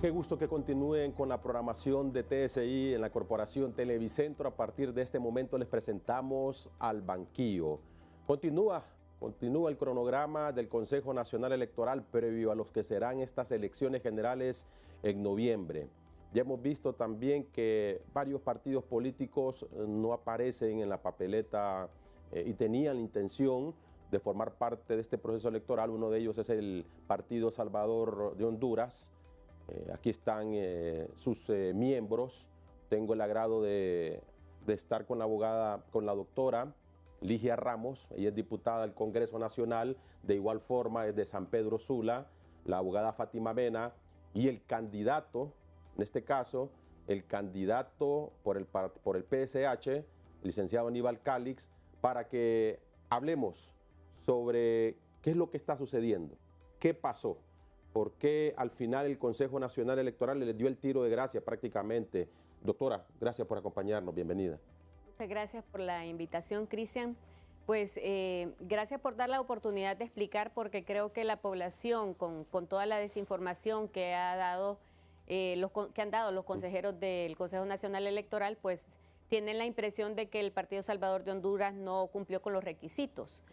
Qué gusto que continúen con la programación de TSI en la Corporación Televicentro. A partir de este momento les presentamos Al Banquillo. Continúa el cronograma del Consejo Nacional Electoral previo a los que serán estas elecciones generales en noviembre. Ya hemos visto también que varios partidos políticos no aparecen en la papeleta y tenían la intención de formar parte de este proceso electoral. Uno de ellos es el Partido Salvador de Honduras. Aquí están sus miembros. Tengo el agrado de estar con la abogada, con la doctora Ligia Ramos. Ella es diputada del Congreso Nacional. De igual forma es de San Pedro Sula, la abogada Fátima Mena y el candidato, en este caso, el candidato por el PSH, el licenciado Aníbal Calix, para que hablemos sobre qué es lo que está sucediendo, qué pasó. ¿Por qué al final el Consejo Nacional Electoral le dio el tiro de gracia prácticamente? Doctora, gracias por acompañarnos, bienvenida. Muchas gracias por la invitación, Cristian. Pues gracias por dar la oportunidad de explicar, porque creo que la población, con toda la desinformación que han dado los consejeros del Consejo Nacional Electoral, pues tienen la impresión de que el Partido Salvador de Honduras no cumplió con los requisitos.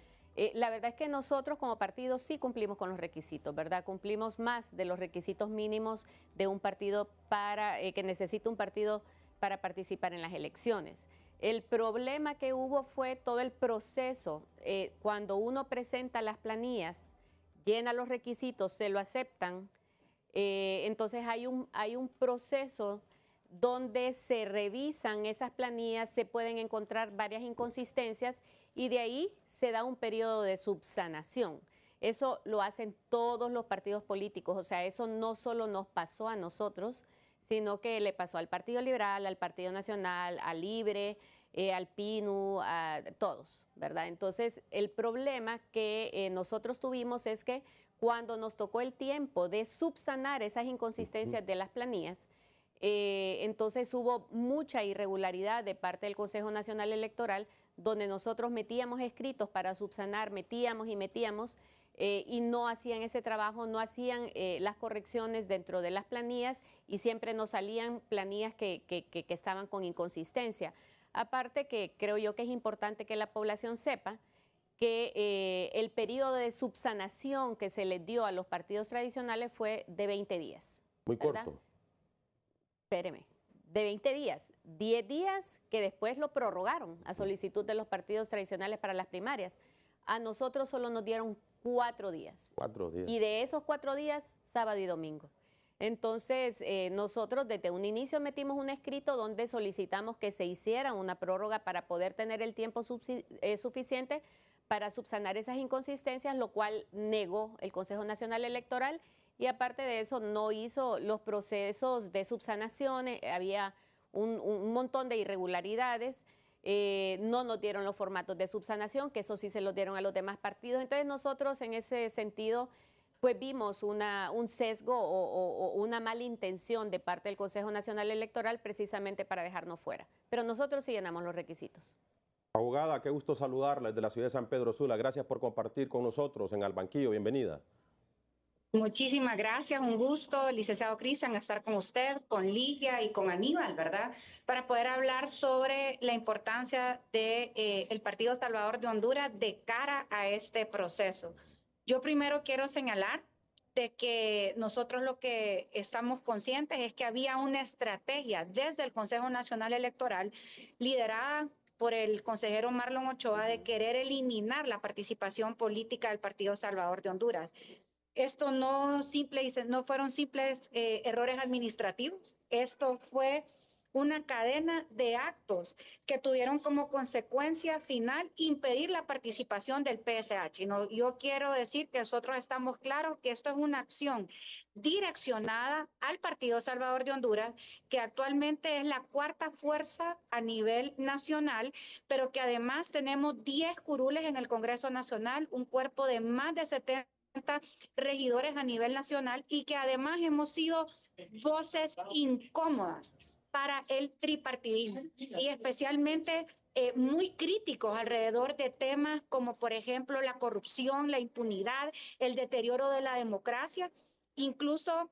La verdad es que nosotros como partido sí cumplimos con los requisitos, ¿verdad? Cumplimos más de los requisitos mínimos de un partido que necesita un partido para participar en las elecciones. El problema que hubo fue todo el proceso. Cuando uno presenta las planillas, llena los requisitos, se lo aceptan, entonces hay un proceso donde se revisan esas planillas, se pueden encontrar varias inconsistencias y de ahí se da un periodo de subsanación. Eso lo hacen todos los partidos políticos, o sea, eso no solo nos pasó a nosotros, sino que le pasó al Partido Liberal, al Partido Nacional, al Libre, al PINU, a todos, ¿verdad? Entonces, el problema que nosotros tuvimos es que cuando nos tocó el tiempo de subsanar esas inconsistencias de las planillas, entonces hubo mucha irregularidad de parte del Consejo Nacional Electoral, donde nosotros metíamos escritos para subsanar, metíamos y no hacían ese trabajo, no hacían las correcciones dentro de las planillas y siempre nos salían planillas que estaban con inconsistencia. Aparte que creo yo que es importante que la población sepa que el periodo de subsanación que se les dio a los partidos tradicionales fue de 20 días. Muy ¿verdad? corto. Espéreme, de 20 días, 10 días que después lo prorrogaron a solicitud de los partidos tradicionales para las primarias. A nosotros solo nos dieron 4 días. 4 días. Y de esos 4 días, sábado y domingo. Entonces, nosotros desde un inicio metimos un escrito donde solicitamos que se hiciera una prórroga para poder tener el tiempo suficiente para subsanar esas inconsistencias, lo cual negó el Consejo Nacional Electoral. Y aparte de eso, no hizo los procesos de subsanación, había un montón de irregularidades, no nos dieron los formatos de subsanación, que eso sí se los dieron a los demás partidos. Entonces nosotros en ese sentido, pues vimos un sesgo o una mala intención de parte del Consejo Nacional Electoral precisamente para dejarnos fuera. Pero nosotros sí llenamos los requisitos. Abogada, qué gusto saludarla desde la ciudad de San Pedro Sula. Gracias por compartir con nosotros en Al Banquillo. Bienvenida. Muchísimas gracias, un gusto, licenciado Cristian, estar con usted, con Ligia y con Aníbal, ¿verdad? Para poder hablar sobre la importancia del Partido Salvador de Honduras de cara a este proceso. Yo primero quiero señalar de que nosotros lo que estamos conscientes es que había una estrategia desde el Consejo Nacional Electoral liderada por el consejero Marlon Ochoa de querer eliminar la participación política del Partido Salvador de Honduras. Esto no fueron simples errores administrativos, esto fue una cadena de actos que tuvieron como consecuencia final impedir la participación del PSH. No, yo quiero decir que nosotros estamos claros que esto es una acción direccionada al Partido Salvador de Honduras, que actualmente es la cuarta fuerza a nivel nacional, pero que además tenemos 10 curules en el Congreso Nacional, un cuerpo de más de 70 regidores a nivel nacional y que además hemos sido voces incómodas para el tripartidismo y especialmente muy críticos alrededor de temas como por ejemplo la corrupción, la impunidad, el deterioro de la democracia, incluso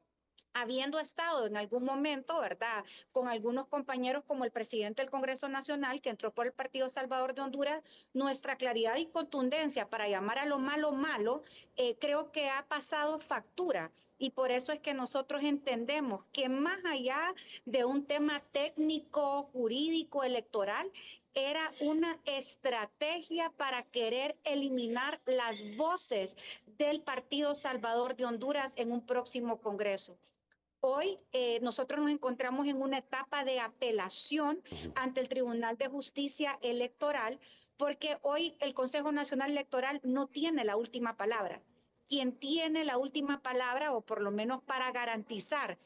habiendo estado en algún momento, ¿verdad?, con algunos compañeros como el presidente del Congreso Nacional, que entró por el Partido Salvador de Honduras, nuestra claridad y contundencia para llamar a lo malo malo, creo que ha pasado factura. Y por eso es que nosotros entendemos que más allá de un tema técnico, jurídico, electoral, era una estrategia para querer eliminar las voces del Partido Salvador de Honduras en un próximo Congreso. Hoy nosotros nos encontramos en una etapa de apelación ante el Tribunal de Justicia Electoral, porque hoy el Consejo Nacional Electoral no tiene la última palabra. Quien tiene la última palabra, o por lo menos para garantizar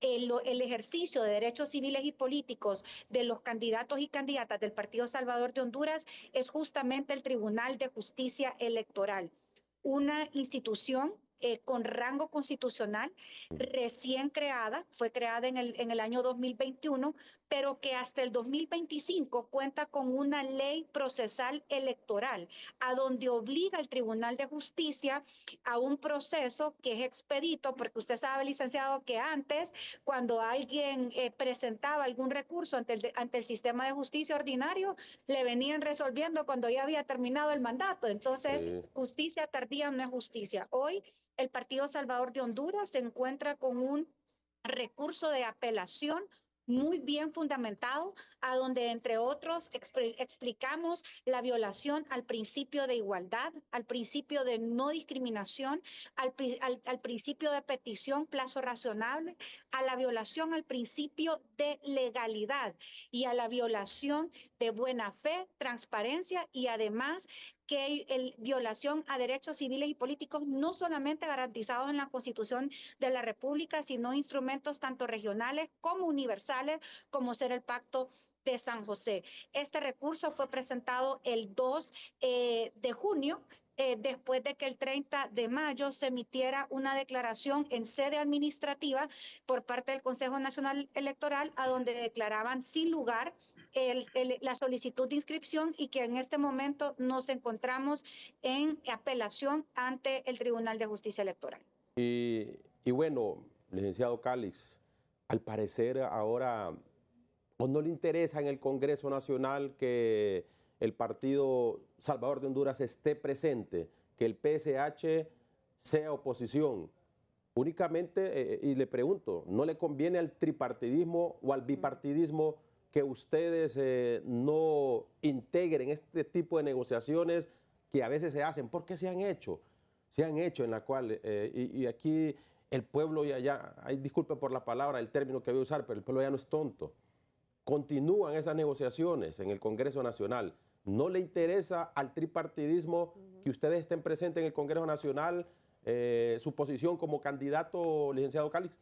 el ejercicio de derechos civiles y políticos de los candidatos y candidatas del Partido Salvador de Honduras, es justamente el Tribunal de Justicia Electoral, una institución con rango constitucional recién creada, fue creada en el año 2021, pero que hasta el 2025 cuenta con una ley procesal electoral, a donde obliga al Tribunal de Justicia a un proceso que es expedito, porque usted sabe, licenciado, que antes, cuando alguien presentaba algún recurso ante el sistema de justicia ordinario, le venían resolviendo cuando ya había terminado el mandato. Entonces, justicia tardía no es justicia. Hoy, el Partido Salvador de Honduras se encuentra con un recurso de apelación muy bien fundamentado, a donde, entre otros, explicamos la violación al principio de igualdad, al principio de no discriminación, al principio de petición, plazo razonable, a la violación al principio de legalidad y a la violación de buena fe, transparencia y además que hay violación a derechos civiles y políticos no solamente garantizados en la Constitución de la República, sino instrumentos tanto regionales como universales, como ser el Pacto de San José. Este recurso fue presentado el 2 de junio, después de que el 30 de mayo se emitiera una declaración en sede administrativa por parte del Consejo Nacional Electoral, a donde declaraban sin lugar la solicitud de inscripción y que en este momento nos encontramos en apelación ante el Tribunal de Justicia Electoral. Y bueno, licenciado Calix, al parecer ahora o no le interesa en el Congreso Nacional que el Partido Salvador de Honduras esté presente, que el PSH sea oposición. Únicamente, y le pregunto, ¿no le conviene al tripartidismo o al bipartidismo que ustedes no integren este tipo de negociaciones que a veces se hacen? ¿Por qué se han hecho? Se han hecho en la cual, y aquí el pueblo ya, disculpe por la palabra, el término que voy a usar, pero el pueblo ya no es tonto. Continúan esas negociaciones en el Congreso Nacional. ¿No le interesa al tripartidismo que ustedes estén presentes en el Congreso Nacional su posición como candidato, licenciado Calix?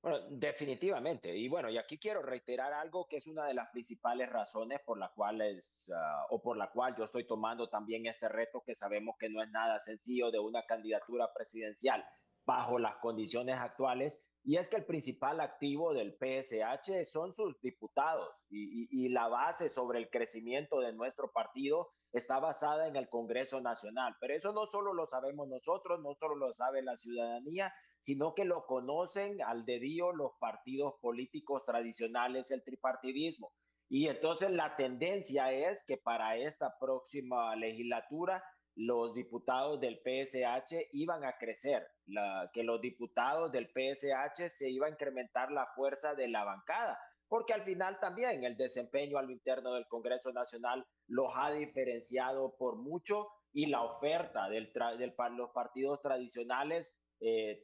Bueno, definitivamente. Y bueno, y aquí quiero reiterar algo que es una de las principales razones por las cuales, o por la cual yo estoy tomando también este reto, que sabemos que no es nada sencillo, de una candidatura presidencial bajo las condiciones actuales. Y es que el principal activo del PSH son sus diputados y la base sobre el crecimiento de nuestro partido está basada en el Congreso Nacional. Pero eso no solo lo sabemos nosotros, no solo lo sabe la ciudadanía, sino que lo conocen al dedillo los partidos políticos tradicionales, el tripartidismo. Y entonces la tendencia es que para esta próxima legislatura los diputados del PSH iban a crecer, que los diputados del PSH se iba a incrementar la fuerza de la bancada, porque al final también el desempeño a lo interno del Congreso Nacional los ha diferenciado por mucho, y la oferta de los partidos tradicionales,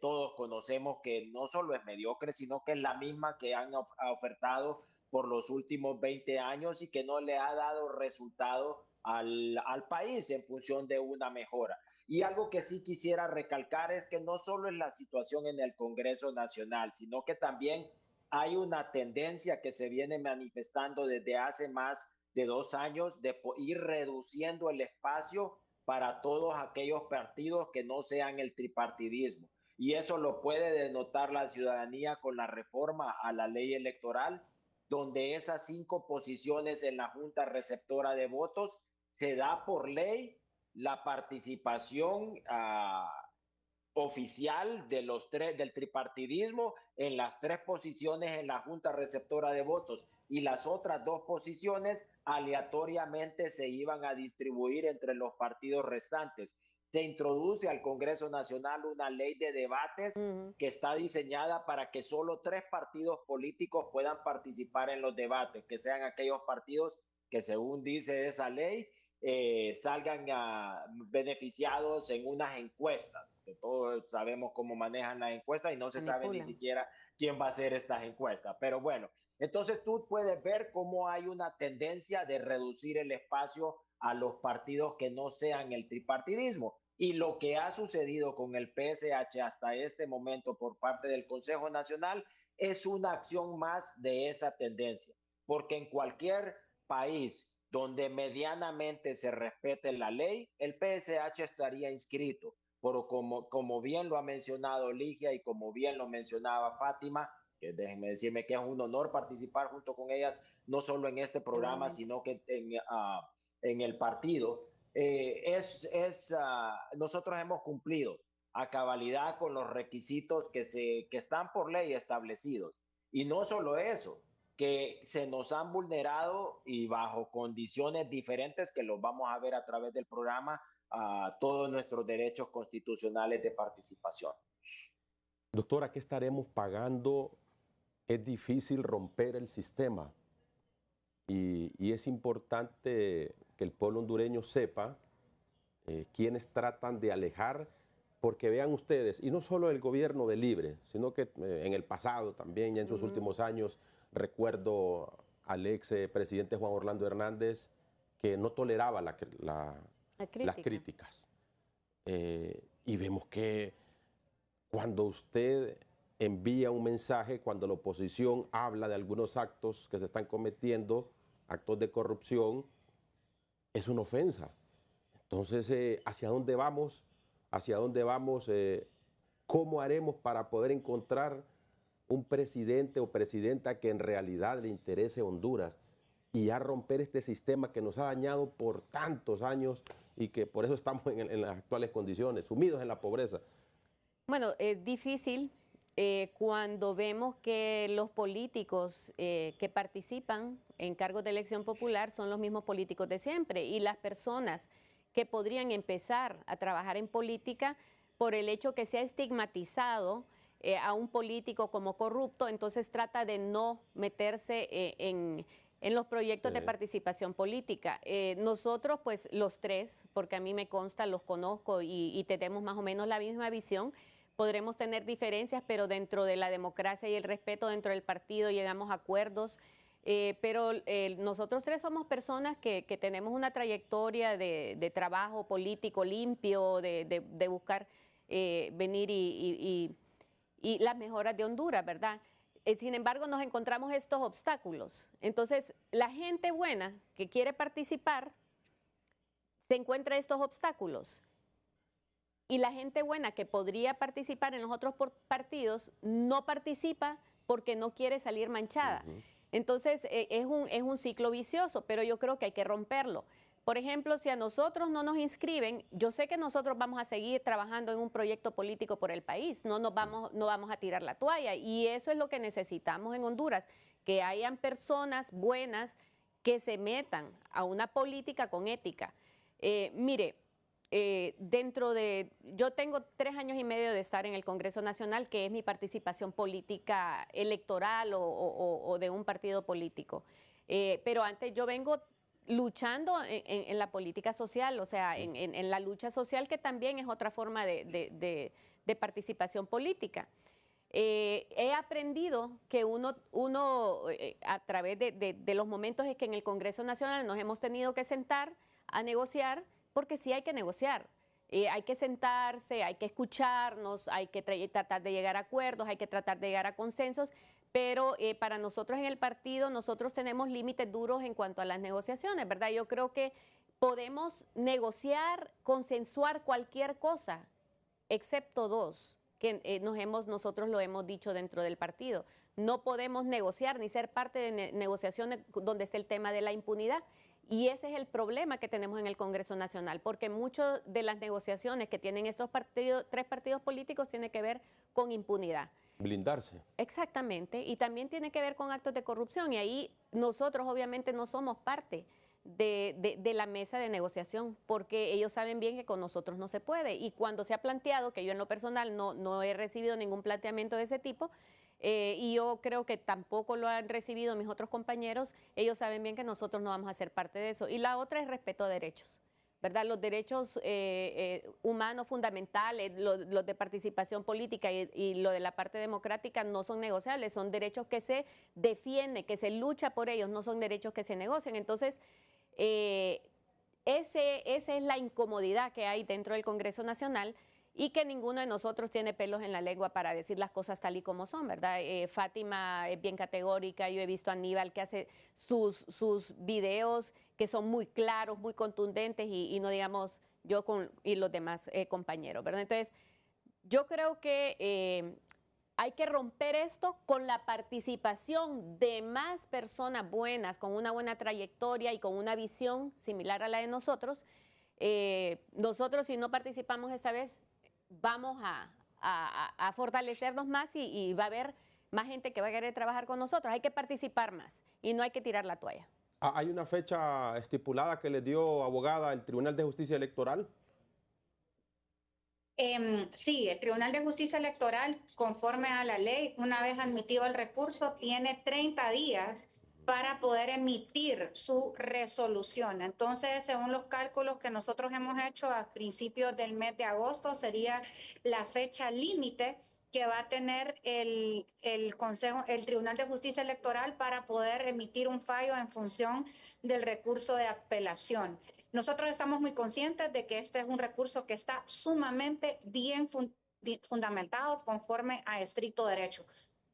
todos conocemos que no solo es mediocre, sino que es la misma que han ofertado por los últimos 20 años y que no le ha dado resultado al país en función de una mejora. Y algo que sí quisiera recalcar es que no solo es la situación en el Congreso Nacional, sino que también hay una tendencia que se viene manifestando desde hace más de 2 años de ir reduciendo el espacio para todos aquellos partidos que no sean el tripartidismo. Y eso lo puede denotar la ciudadanía con la reforma a la ley electoral, donde esas 5 posiciones en la Junta Receptora de Votos se da por ley la participación oficial de los tres, del tripartidismo en las 3 posiciones en la Junta Receptora de Votos, y las otras 2 posiciones aleatoriamente se iban a distribuir entre los partidos restantes. Se introduce al Congreso Nacional una ley de debates que está diseñada para que solo 3 partidos políticos puedan participar en los debates, que sean aquellos partidos que, según dice esa ley, salgan beneficiados en unas encuestas, que todos sabemos cómo manejan las encuestas y no se sabe ni siquiera quién va a hacer estas encuestas. Pero bueno, entonces tú puedes ver cómo hay una tendencia de reducir el espacio a los partidos que no sean el tripartidismo. Y lo que ha sucedido con el PSH hasta este momento por parte del Consejo Nacional es una acción más de esa tendencia, porque en cualquier país donde medianamente se respete la ley, el PSH estaría inscrito. Pero como bien lo ha mencionado Ligia y como bien lo mencionaba Fátima, que déjenme decirme que es un honor participar junto con ellas, no solo en este programa, sino que en el partido. Nosotros hemos cumplido a cabalidad con los requisitos que están por ley establecidos. Y no solo eso, que se nos han vulnerado y bajo condiciones diferentes que los vamos a ver a través del programa, a todos nuestros derechos constitucionales de participación. Doctora, ¿qué estaremos pagando? Es difícil romper el sistema y es importante que el pueblo hondureño sepa quienes tratan de alejar, porque vean ustedes, y no solo el gobierno de Libre, sino que en el pasado también, ya en sus últimos años, recuerdo al ex presidente Juan Orlando Hernández, que no toleraba las críticas. Y vemos que cuando usted envía un mensaje, cuando la oposición habla de algunos actos que se están cometiendo, actos de corrupción, es una ofensa. Entonces, ¿hacia dónde vamos? ¿Hacia dónde vamos? ¿Cómo haremos para poder encontrar un presidente o presidenta que en realidad le interese Honduras y ya romper este sistema que nos ha dañado por tantos años y que por eso estamos en las actuales condiciones, sumidos en la pobreza? Bueno, es difícil cuando vemos que los políticos que participan en cargos de elección popular son los mismos políticos de siempre, y las personas que podrían empezar a trabajar en política, por el hecho que se ha estigmatizado a un político como corrupto, entonces trata de no meterse en los proyectos de participación política. Nosotros, pues los tres, porque a mí me consta, los conozco y tenemos más o menos la misma visión, podremos tener diferencias, pero dentro de la democracia y el respeto dentro del partido llegamos a acuerdos. Pero nosotros tres somos personas que tenemos una trayectoria de trabajo político limpio, de buscar venir y las mejoras de Honduras, ¿verdad? Sin embargo, nos encontramos estos obstáculos. Entonces, la gente buena que quiere participar se encuentra estos obstáculos. Y la gente buena que podría participar en los otros partidos no participa porque no quiere salir manchada. Entonces, es un ciclo vicioso, pero yo creo que hay que romperlo. Por ejemplo, si a nosotros no nos inscriben, yo sé que nosotros vamos a seguir trabajando en un proyecto político por el país, no vamos a tirar la toalla, y eso es lo que necesitamos en Honduras, que hayan personas buenas que se metan a una política con ética. Mire, yo tengo 3 años y medio de estar en el Congreso Nacional, que es mi participación política electoral o de un partido político. Pero antes yo vengo luchando en la política social, o sea, en la lucha social, que también es otra forma de participación política. He aprendido que uno a través de los momentos es que en el Congreso Nacional nos hemos tenido que sentar a negociar, porque sí hay que negociar. Hay que sentarse, hay que escucharnos, hay que tratar de llegar a acuerdos, hay que tratar de llegar a consensos, pero para nosotros en el partido, nosotros tenemos límites duros en cuanto a las negociaciones, ¿verdad? Yo creo que podemos negociar, consensuar cualquier cosa, excepto 2, que nosotros lo hemos dicho dentro del partido. No podemos negociar ni ser parte de negociaciones donde esté el tema de la impunidad. Y ese es el problema que tenemos en el Congreso Nacional, porque muchas de las negociaciones que tienen estos partidos, 3 partidos políticos, tiene que ver con impunidad. Blindarse. Exactamente, y también tiene que ver con actos de corrupción, y ahí nosotros obviamente no somos parte de la mesa de negociación, porque ellos saben bien que con nosotros no se puede, y cuando se ha planteado, que yo en lo personal no he recibido ningún planteamiento de ese tipo, y yo creo que tampoco lo han recibido mis otros compañeros, ellos saben bien que nosotros no vamos a ser parte de eso. Y la otra es respeto a derechos, ¿verdad? Los derechos humanos fundamentales, los de participación política y lo de la parte democrática no son negociables, son derechos que se defienden, que se lucha por ellos, no son derechos que se negocian. Entonces, esa es la incomodidad que hay dentro del Congreso Nacional, y que ninguno de nosotros tiene pelos en la lengua para decir las cosas tal y como son, ¿verdad? Fátima es bien categórica, yo he visto a Aníbal que hace sus videos que son muy claros, muy contundentes, y no digamos yo y los demás compañeros, ¿verdad? Entonces, yo creo que hay que romper esto con la participación de más personas buenas, con una buena trayectoria y con una visión similar a la de nosotros. Nosotros, si no participamos esta vez, vamos a fortalecernos más, y va a haber más gente que va a querer trabajar con nosotros. Hay que participar más y no hay que tirar la toalla. ¿Hay una fecha estipulada que le dio, abogada, el Tribunal de Justicia Electoral? Sí, el Tribunal de Justicia Electoral, conforme a la ley, una vez admitido el recurso, tiene 30 días para poder emitir su resolución. Entonces, según los cálculos que nosotros hemos hecho a principios del mes de agosto, sería la fecha límite que va a tener el Tribunal de Justicia Electoral para poder emitir un fallo en función del recurso de apelación. Nosotros estamos muy conscientes de que este es un recurso que está sumamente bien fundamentado conforme a estricto derecho.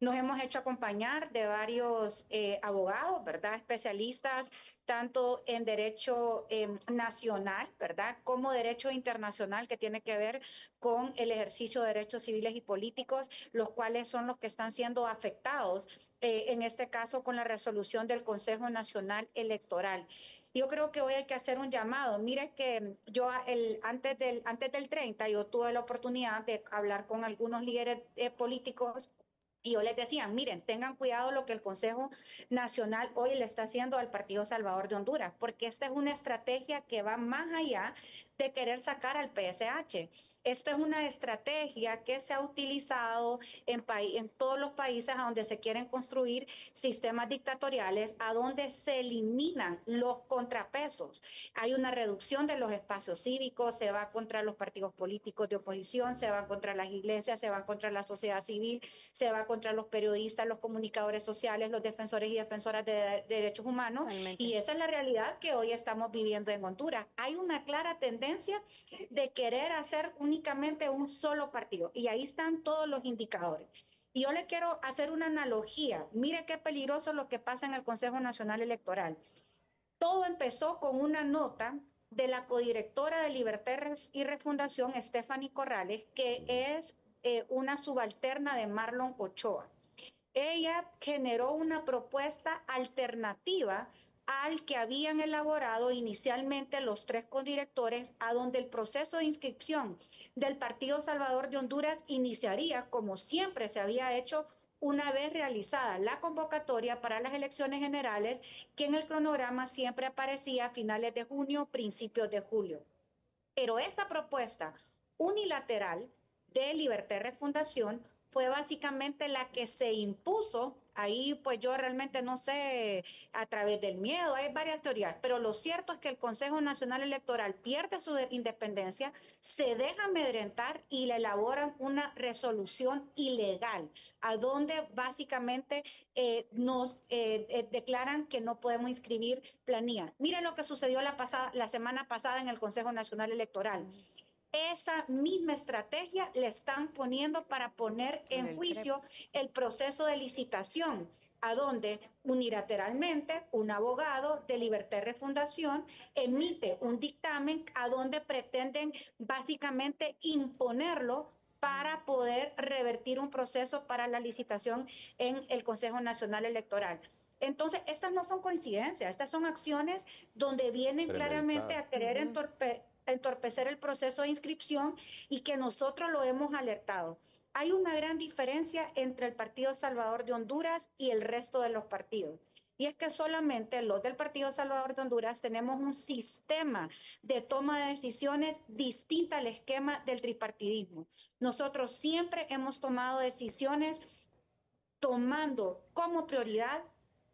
Nos hemos hecho acompañar de varios abogados, ¿verdad? Especialistas tanto en derecho nacional, ¿verdad? Como derecho internacional, que tiene que ver con el ejercicio de derechos civiles y políticos, los cuales son los que están siendo afectados, en este caso con la resolución del Consejo Nacional Electoral. Yo creo que hoy hay que hacer un llamado. Mire que yo antes del 30 yo tuve la oportunidad de hablar con algunos líderes políticos, y yo les decía, miren, tengan cuidado lo que el Consejo Nacional hoy le está haciendo al Partido Salvador de Honduras, porque esta es una estrategia que va más allá de querer sacar al PSH. Esto es una estrategia que se ha utilizado en todos los países a donde se quieren construir sistemas dictatoriales, a donde se eliminan los contrapesos. Hay una reducción de los espacios cívicos, se va contra los partidos políticos de oposición, se va contra las iglesias, se va contra la sociedad civil, se va contra los periodistas, los comunicadores sociales, los defensores y defensoras de derechos humanos. Totalmente. Y esa es la realidad que hoy estamos viviendo en Honduras. Hay una clara tendencia de querer hacer únicamente un solo partido, y ahí están todos los indicadores. Y yo le quiero hacer una analogía. Mire qué peligroso lo que pasa en el Consejo Nacional Electoral. Todo empezó con una nota de la codirectora de Libertad y Refundación, Stephanie Corrales, que es una subalterna de Marlon Ochoa. Ella generó una propuesta alternativa al que habían elaborado inicialmente los 3 codirectores, a donde el proceso de inscripción del Partido Salvador de Honduras iniciaría, como siempre se había hecho, una vez realizada la convocatoria para las elecciones generales, que en el cronograma siempre aparecía a finales de junio, principios de julio. Pero esta propuesta unilateral de Libertad y Refundación fue básicamente la que se impuso. Ahí pues yo realmente no sé, a través del miedo, hay varias teorías, pero lo cierto es que el Consejo Nacional Electoral pierde su independencia, se deja amedrentar y le elaboran una resolución ilegal, a donde básicamente nos declaran que no podemos inscribir planilla. Miren lo que sucedió la semana pasada en el Consejo Nacional Electoral. Esa misma estrategia le están poniendo para poner en juicio el proceso de licitación, a donde unilateralmente un abogado de Libertad y Refundación emite un dictamen a donde pretenden básicamente imponerlo para poder revertir un proceso para la licitación en el Consejo Nacional Electoral. Entonces, estas no son coincidencias, estas son acciones donde vienen claramente a querer entorpecer el proceso de inscripción y que nosotros lo hemos alertado. Hay una gran diferencia entre el Partido Salvador de Honduras y el resto de los partidos. Y es que solamente los del Partido Salvador de Honduras tenemos un sistema de toma de decisiones distinta al esquema del tripartidismo. Nosotros siempre hemos tomado decisiones tomando como prioridad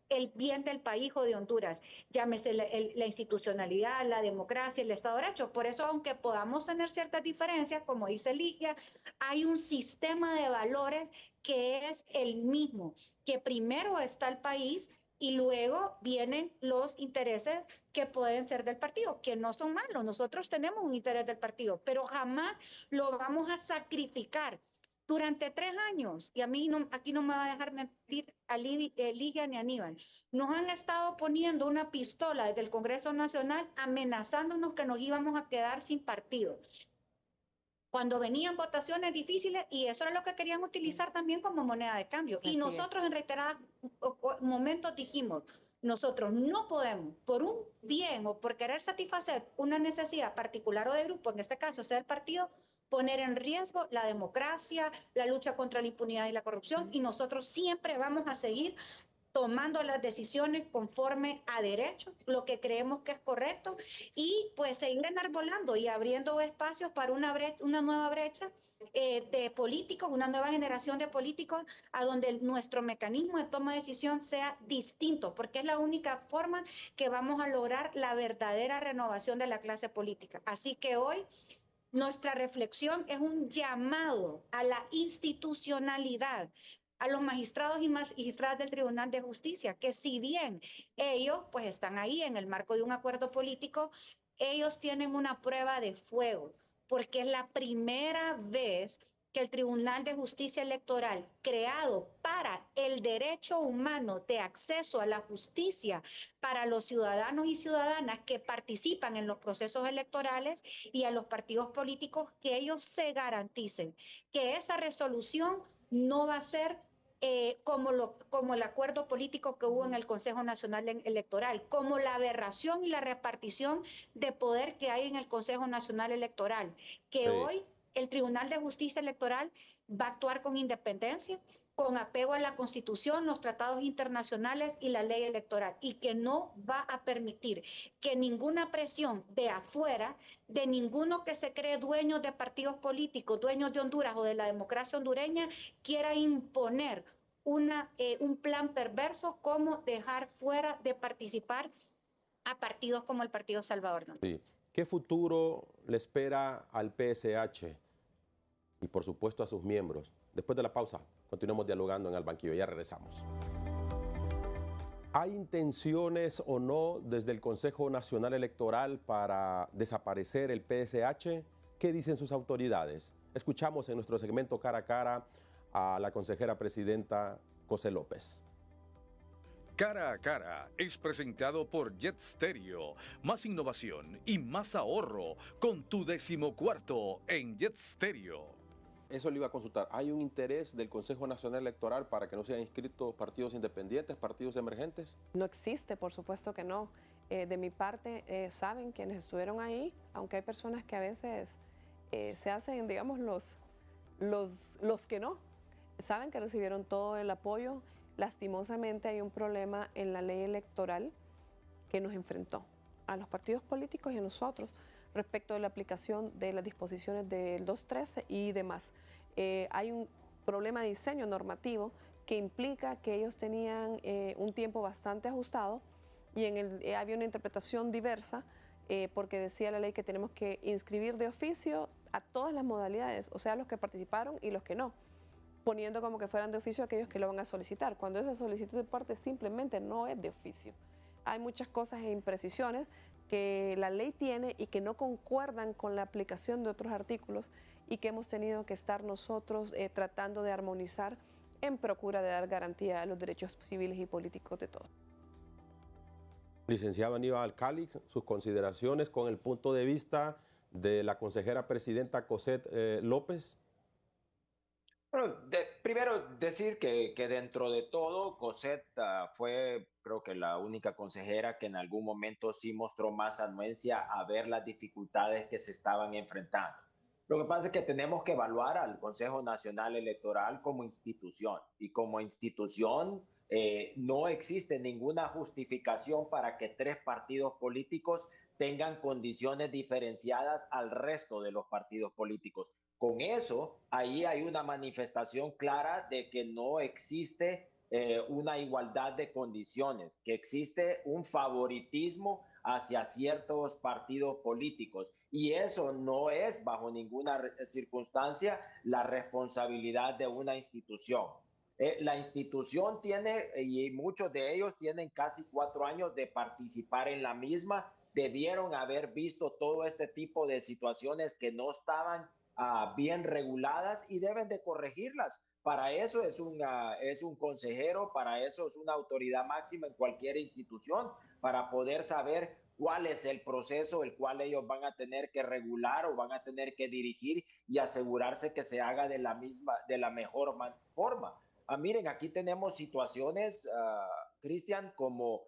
el bien del país o de Honduras, llámese la institucionalidad, la democracia, el Estado de Derecho. Por eso, aunque podamos tener ciertas diferencias, como dice Ligia, hay un sistema de valores que es el mismo, que primero está el país y luego vienen los intereses que pueden ser del partido, que no son malos. Nosotros tenemos un interés del partido, pero jamás lo vamos a sacrificar durante 3 años, y a mí no, aquí no me va a dejar mentir a Ligia ni a Aníbal, nos han estado poniendo una pistola desde el Congreso Nacional amenazándonos que nos íbamos a quedar sin partido. Cuando venían votaciones difíciles, y eso era lo que querían utilizar también como moneda de cambio. Y nosotros en reiterados momentos dijimos, nosotros no podemos, por un bien o por querer satisfacer una necesidad particular o de grupo, en este caso sea el partido, poner en riesgo la democracia, la lucha contra la impunidad y la corrupción, y nosotros siempre vamos a seguir tomando las decisiones conforme a derecho, lo que creemos que es correcto, y pues seguir enarbolando y abriendo espacios para una nueva brecha de políticos, una nueva generación de políticos, a donde nuestro mecanismo de toma de decisión sea distinto, porque es la única forma que vamos a lograr la verdadera renovación de la clase política. Así que hoy nuestra reflexión es un llamado a la institucionalidad, a los magistrados y magistradas del Tribunal de Justicia, que si bien ellos pues están ahí en el marco de un acuerdo político, ellos tienen una prueba de fuego, porque es la primera vez que el Tribunal de Justicia Electoral, creado para el derecho humano de acceso a la justicia para los ciudadanos y ciudadanas que participan en los procesos electorales y a los partidos políticos, que ellos se garanticen que esa resolución no va a ser como el acuerdo político que hubo en el Consejo Nacional Electoral, como la aberración y la repartición de poder que hay en el Consejo Nacional Electoral, que hoy el Tribunal de Justicia Electoral va a actuar con independencia, con apego a la Constitución, los tratados internacionales y la ley electoral, y que no va a permitir que ninguna presión de afuera, de ninguno que se cree dueño de partidos políticos, dueños de Honduras o de la democracia hondureña, quiera imponer un plan perverso como dejar fuera de participar a partidos como el Partido Salvador. Sí. ¿Qué futuro le espera al PSH y por supuesto a sus miembros? Después de la pausa, continuamos dialogando en el banquillo. Ya regresamos. ¿Hay intenciones o no desde el Consejo Nacional Electoral para desaparecer el PSH? ¿Qué dicen sus autoridades? Escuchamos en nuestro segmento Cara a Cara a la consejera presidenta José López. Cara a Cara es presentado por Jet Stereo. Más innovación y más ahorro con tu 14º en Jet Stereo. Eso le iba a consultar. ¿Hay un interés del Consejo Nacional Electoral para que no sean inscritos partidos independientes, partidos emergentes? No existe, por supuesto que no. De mi parte, saben quienes estuvieron ahí, aunque hay personas que a veces se hacen, digamos, los que no, saben que recibieron todo el apoyo. Lastimosamente hay un problema en la ley electoral que nos enfrentó a los partidos políticos y a nosotros respecto de la aplicación de las disposiciones del 213 y demás. Hay un problema de diseño normativo que implica que ellos tenían un tiempo bastante ajustado y había una interpretación diversa porque decía la ley que tenemos que inscribir de oficio a todas las modalidades, o sea, los que participaron y los que no, poniendo como que fueran de oficio aquellos que lo van a solicitar, cuando esa solicitud de parte simplemente no es de oficio. Hay muchas cosas e imprecisiones que la ley tiene y que no concuerdan con la aplicación de otros artículos y que hemos tenido que estar nosotros tratando de armonizar en procura de dar garantía a los derechos civiles y políticos de todos. Licenciado Aníbal Calix, sus consideraciones con el punto de vista de la consejera presidenta Cosette López. Bueno, primero decir que dentro de todo, Cosette fue, creo que la única consejera que en algún momento sí mostró más anuencia a ver las dificultades que se estaban enfrentando. Lo que pasa es que tenemos que evaluar al Consejo Nacional Electoral como institución y como institución no existe ninguna justificación para que tres partidos políticos tengan condiciones diferenciadas al resto de los partidos políticos. Con eso, ahí hay una manifestación clara de que no existe una igualdad de condiciones, que existe un favoritismo hacia ciertos partidos políticos. Y eso no es bajo ninguna circunstancia la responsabilidad de una institución. La institución tiene, y muchos de ellos tienen casi 4 años de participar en la misma, debieron haber visto todo este tipo de situaciones que no estaban bien reguladas y deben de corregirlas. Para eso es un consejero, para eso es una autoridad máxima en cualquier institución, para poder saber cuál es el proceso el cual ellos van a tener que regular o van a tener que dirigir y asegurarse que se haga de la mejor forma. Miren, aquí tenemos situaciones, Cristian, como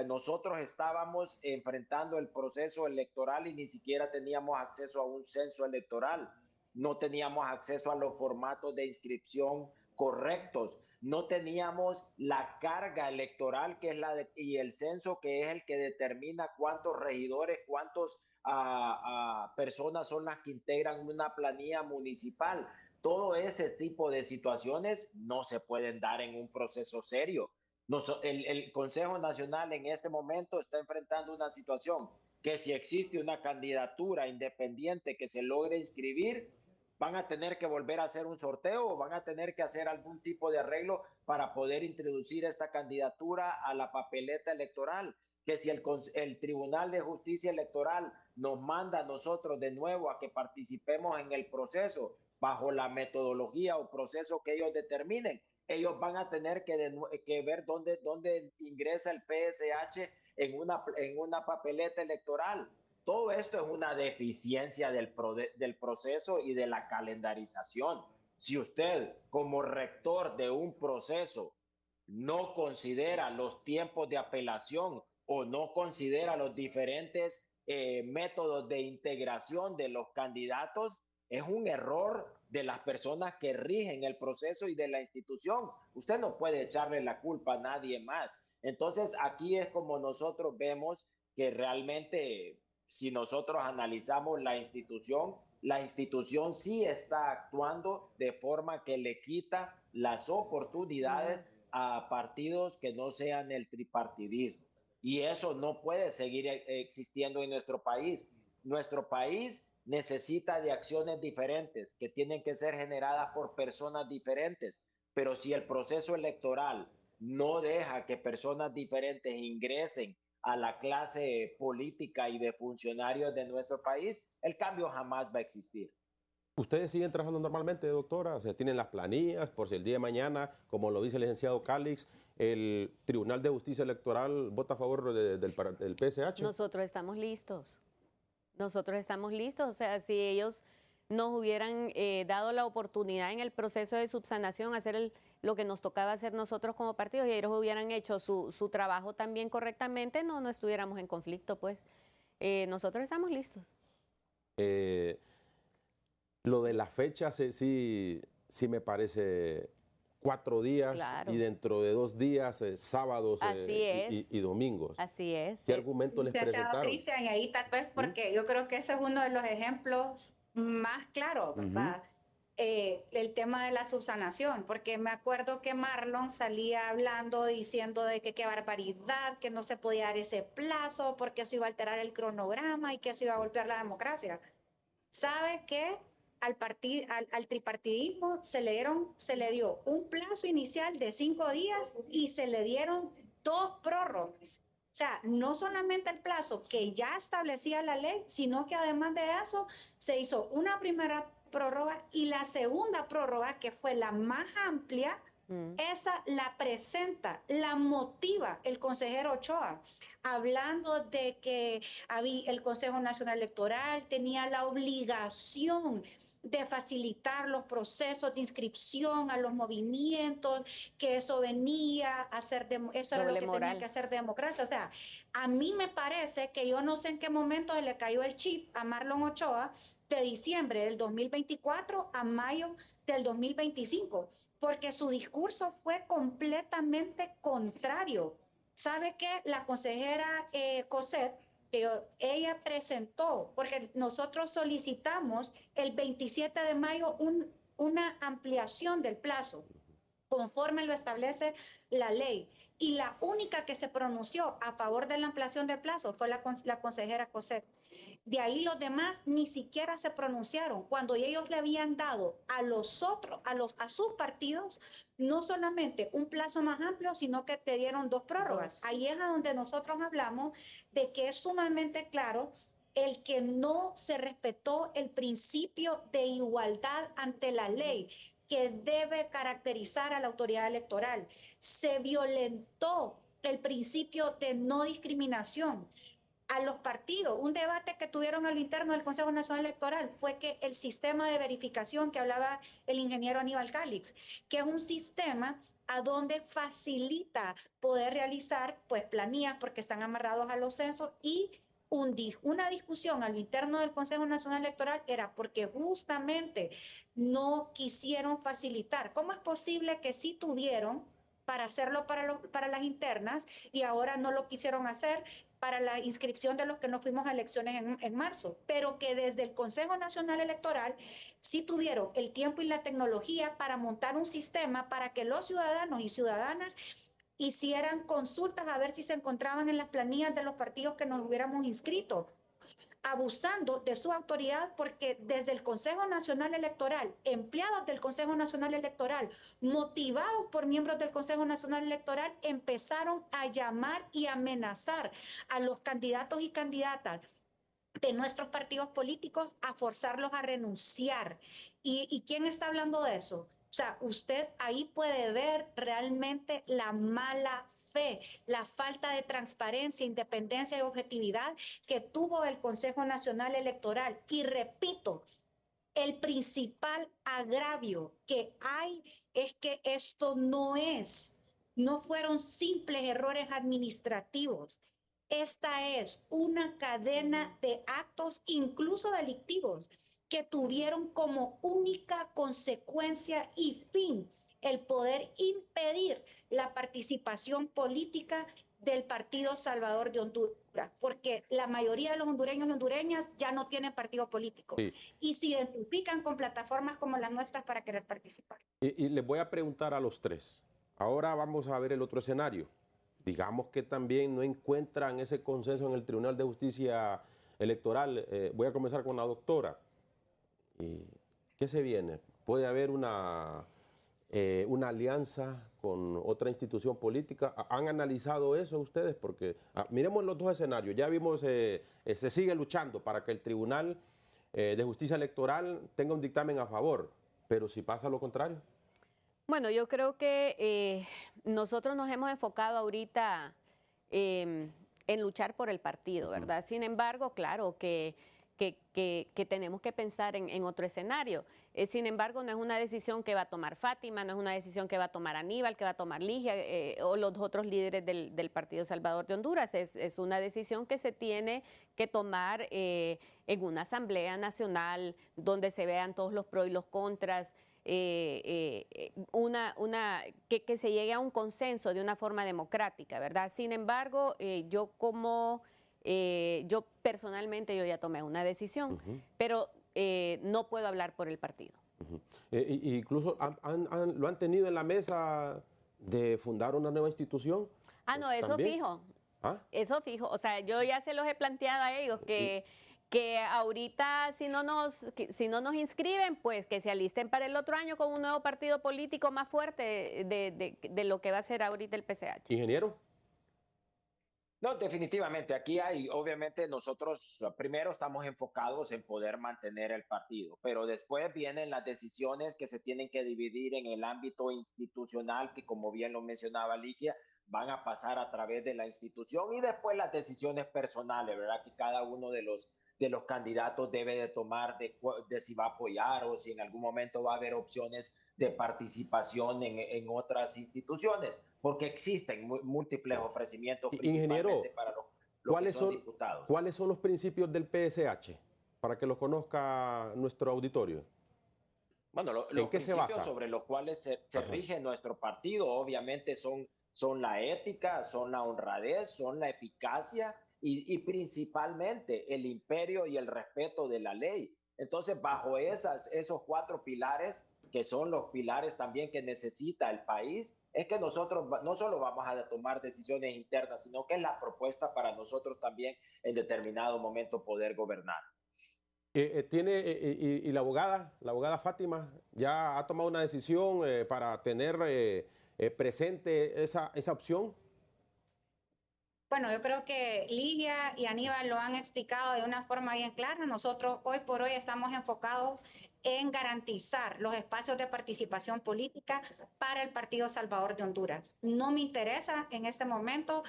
nosotros estábamos enfrentando el proceso electoral y ni siquiera teníamos acceso a un censo electoral, no teníamos acceso a los formatos de inscripción correctos, no teníamos la carga electoral que es y el censo que es el que determina cuántos regidores, cuántos personas son las que integran una planilla municipal. Todo ese tipo de situaciones no se pueden dar en un proceso serio. El Consejo Nacional en este momento está enfrentando una situación que si existe una candidatura independiente que se logre inscribir, van a tener que volver a hacer un sorteo o van a tener que hacer algún tipo de arreglo para poder introducir esta candidatura a la papeleta electoral. Que si el Tribunal de Justicia Electoral nos manda a nosotros de nuevo a que participemos en el proceso bajo la metodología o proceso que ellos determinen, ellos van a tener que ver dónde ingresa el PSH en una papeleta electoral. Todo esto es una deficiencia del proceso y de la calendarización. Si usted, como rector de un proceso, no considera los tiempos de apelación o no considera los diferentes métodos de integración de los candidatos, es un error de las personas que rigen el proceso y de la institución. Usted no puede echarle la culpa a nadie más. Entonces, aquí es como nosotros vemos que realmente, si nosotros analizamos la institución sí está actuando de forma que le quita las oportunidades a partidos que no sean el tripartidismo. Y eso no puede seguir existiendo en nuestro país. Nuestro país necesita de acciones diferentes que tienen que ser generadas por personas diferentes, pero si el proceso electoral no deja que personas diferentes ingresen a la clase política y de funcionarios de nuestro país, el cambio jamás va a existir. ¿Ustedes siguen trabajando normalmente, doctora? O sea, ¿tienen las planillas por si el día de mañana, como lo dice el licenciado Calix, el Tribunal de Justicia Electoral vota a favor del PSH? Nosotros estamos listos. Nosotros estamos listos. O sea, si ellos nos hubieran dado la oportunidad en el proceso de subsanación, hacer lo que nos tocaba hacer nosotros como partidos, y ellos hubieran hecho su trabajo también correctamente, no estuviéramos en conflicto, pues. Nosotros estamos listos. Lo de la fecha sí me parece 4 días, claro. Y dentro de 2 días, sábados y domingos. Así es. ¿Qué argumento les presentaron? Cristian, ahí tal vez porque yo creo que ese es uno de los ejemplos más claros, ¿verdad? El tema de la subsanación, porque me acuerdo que Marlon salía hablando, diciendo de que qué barbaridad, que no se podía dar ese plazo, porque eso iba a alterar el cronograma y que eso iba a golpear la democracia. ¿Sabe qué? Al tripartidismo se le dio un plazo inicial de 5 días y se le dieron 2 prórrogas. O sea, no solamente el plazo que ya establecía la ley, sino que además de eso se hizo una primera prórroga y la segunda prórroga, que fue la más amplia, esa la presenta, la motiva el consejero Ochoa, hablando de que el Consejo Nacional Electoral tenía la obligación de facilitar los procesos de inscripción a los movimientos, que eso venía a ser, eso era lo que tenía que hacer democracia. O sea, a mí me parece que yo no sé en qué momento se le cayó el chip a Marlon Ochoa de diciembre del 2024 a mayo del 2025, porque su discurso fue completamente contrario. ¿Sabe qué? La consejera Cosette, ella presentó, porque nosotros solicitamos el 27 de mayo una ampliación del plazo, conforme lo establece la ley. Y la única que se pronunció a favor de la ampliación del plazo fue la consejera Cosette. De ahí los demás ni siquiera se pronunciaron cuando ellos le habían dado a los otros, a sus partidos, no solamente un plazo más amplio, sino que te dieron 2 prórrogas. Ahí es a donde nosotros hablamos de que es sumamente claro el que no se respetó el principio de igualdad ante la ley que debe caracterizar a la autoridad electoral. Se violentó el principio de no discriminación a los partidos. Un debate que tuvieron a lo interno del Consejo Nacional Electoral fue que el sistema de verificación que hablaba el ingeniero Aníbal Calix, que es un sistema a donde facilita poder realizar pues planillas porque están amarrados a los censos, y una discusión a lo interno del Consejo Nacional Electoral era porque justamente no quisieron facilitar. ¿Cómo es posible que sí tuvieron para hacerlo para las internas y ahora no lo quisieron hacer para la inscripción de los que no fuimos a elecciones en marzo? Pero que desde el Consejo Nacional Electoral sí tuvieron el tiempo y la tecnología para montar un sistema para que los ciudadanos y ciudadanas hicieran consultas a ver si se encontraban en las planillas de los partidos que nos hubiéramos inscrito, abusando de su autoridad, porque desde el Consejo Nacional Electoral, empleados del Consejo Nacional Electoral, motivados por miembros del Consejo Nacional Electoral, empezaron a llamar y amenazar a los candidatos y candidatas de nuestros partidos políticos a forzarlos a renunciar. ¿Y quién está hablando de eso? O sea, usted ahí puede ver realmente la mala fe, la falta de transparencia, independencia y objetividad que tuvo el Consejo Nacional Electoral. Y repito, el principal agravio que hay es que esto no fueron simples errores administrativos. Esta es una cadena de actos, incluso delictivos, que tuvieron como única consecuencia y fin el poder impedir la participación política del Partido Salvador de Honduras, porque la mayoría de los hondureños y hondureñas ya no tienen partido político, sí, y se identifican con plataformas como las nuestras para querer participar. Y les voy a preguntar a los tres. Ahora vamos a ver el otro escenario. Digamos que también no encuentran ese consenso en el Tribunal de Justicia Electoral. Voy a comenzar con la doctora. ¿Qué se viene? ¿Puede haber una alianza con otra institución política? ¿Han analizado eso ustedes? Porque miremos los dos escenarios. Ya vimos, se sigue luchando para que el Tribunal de Justicia Electoral tenga un dictamen a favor, pero si pasa lo contrario. Bueno, yo creo que nosotros nos hemos enfocado ahorita en luchar por el partido, ¿verdad? Sin embargo, claro que tenemos que pensar en otro escenario. Sin embargo, no es una decisión que va a tomar Fátima, no es una decisión que va a tomar Aníbal, que va a tomar Ligia o los otros líderes del Partido Salvador de Honduras. Es una decisión que se tiene que tomar en una asamblea nacional donde se vean todos los pros y los contras, que se llegue a un consenso de una forma democrática, ¿verdad? Sin embargo, yo personalmente ya tomé una decisión, pero no puedo hablar por el partido. Incluso lo han tenido en la mesa de fundar una nueva institución. No, eso ¿también? Fijo. Eso fijo. O sea, yo ya se los he planteado a ellos que ahorita si no nos inscriben, pues que se alisten para el otro año con un nuevo partido político más fuerte de lo que va a ser ahorita el PCH. ¿Ingeniero? No, definitivamente. Aquí hay, obviamente, nosotros primero estamos enfocados en poder mantener el partido, pero después vienen las decisiones que se tienen que dividir en el ámbito institucional, que como bien lo mencionaba Ligia, van a pasar a través de la institución, y después las decisiones personales, ¿verdad? Que cada uno de los de los candidatos debe de tomar de si va a apoyar o si en algún momento va a haber opciones de participación en otras instituciones, porque existen múltiples ofrecimientos principalmente Ingeniero, para los que son diputados. ¿cuáles son los principios del PSH? Para que los conozca nuestro auditorio. Bueno, los principios sobre los cuales se rige nuestro partido obviamente son la ética, son la honradez, son la eficacia y principalmente el imperio y el respeto de la ley. Entonces, bajo esos 4 pilares, que son los pilares también que necesita el país, es que nosotros no solo vamos a tomar decisiones internas, sino que es la propuesta para nosotros también en determinado momento poder gobernar. Y la abogada Fátima, ya ha tomado una decisión para tener presente esa opción. Bueno, yo creo que Ligia y Aníbal lo han explicado de una forma bien clara. Nosotros hoy por hoy estamos enfocados en garantizar los espacios de participación política para el Partido Salvador de Honduras. No me interesa en este momento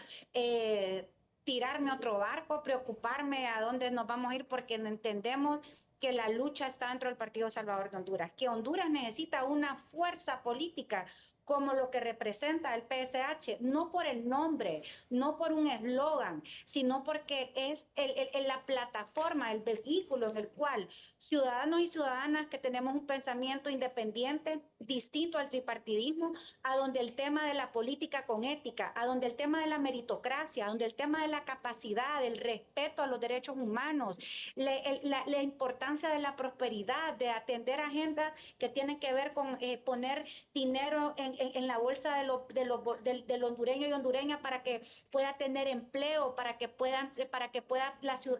tirarme otro barco, preocuparme a dónde nos vamos a ir, porque entendemos que la lucha está dentro del Partido Salvador de Honduras, que Honduras necesita una fuerza política como lo que representa el PSH, no por el nombre, no por un eslogan, sino porque es la plataforma, el vehículo en el cual ciudadanos y ciudadanas que tenemos un pensamiento independiente, distinto al tripartidismo, a donde el tema de la política con ética, a donde el tema de la meritocracia, a donde el tema de la capacidad, del respeto a los derechos humanos, la importancia de la prosperidad, de atender agendas que tienen que ver con poner dinero en la bolsa del hondureño y hondureña para que pueda tener empleo, para que pueda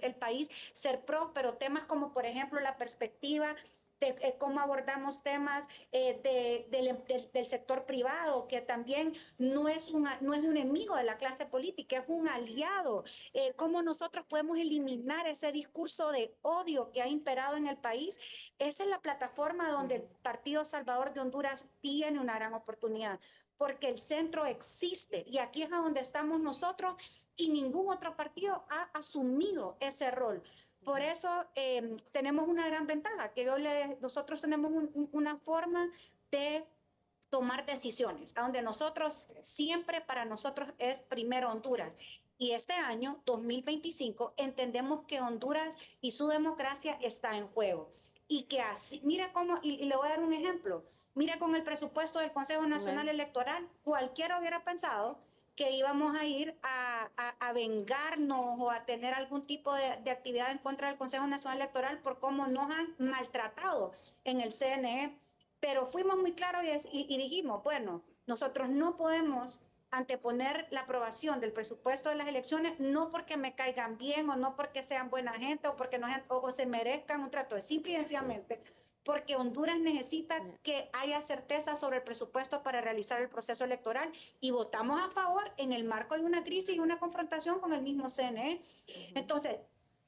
el país ser próspero. Temas como, por ejemplo, la perspectiva de cómo abordamos temas del sector privado, que también no es un enemigo de la clase política, es un aliado. Cómo nosotros podemos eliminar ese discurso de odio que ha imperado en el país. Esa es la plataforma donde el Partido Salvador de Honduras tiene una gran oportunidad, porque el centro existe y aquí es a donde estamos nosotros y ningún otro partido ha asumido ese rol. Por eso tenemos una gran ventaja, que nosotros tenemos una forma de tomar decisiones, a donde nosotros siempre para nosotros es primero Honduras. Y este año, 2025, entendemos que Honduras y su democracia está en juego. Y que así, mira cómo, y le voy a dar un ejemplo, mira con el presupuesto del Consejo Nacional Electoral, cualquiera hubiera pensado que íbamos a ir a vengarnos o a tener algún tipo de actividad en contra del Consejo Nacional Electoral por cómo nos han maltratado en el CNE. Pero fuimos muy claros y dijimos, bueno, nosotros no podemos anteponer la aprobación del presupuesto de las elecciones, no porque me caigan bien o no porque sean buena gente o porque o se merezcan un trato, es simple y sencillamente porque Honduras necesita que haya certeza sobre el presupuesto para realizar el proceso electoral y votamos a favor en el marco de una crisis y una confrontación con el mismo CNE. Entonces,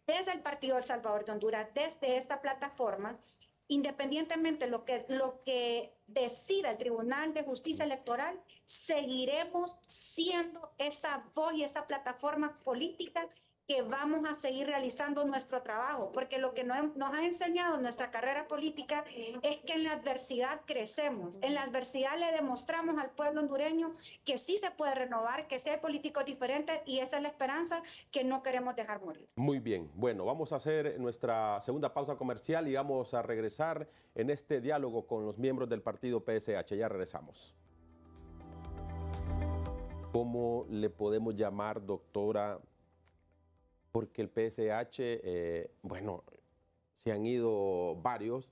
desde el Partido El Salvador de Honduras, desde esta plataforma, independientemente de lo que decida el Tribunal de Justicia Electoral, seguiremos siendo esa voz y esa plataforma política que vamos a seguir realizando nuestro trabajo, porque lo que nos ha enseñado nuestra carrera política es que en la adversidad crecemos, en la adversidad le demostramos al pueblo hondureño que sí se puede renovar, que sí hay políticos diferentes y esa es la esperanza que no queremos dejar morir. Muy bien, bueno, vamos a hacer nuestra segunda pausa comercial y vamos a regresar en este diálogo con los miembros del partido PSH, ya regresamos. ¿Cómo le podemos llamar, doctora? Porque el PSH, bueno, se han ido varios,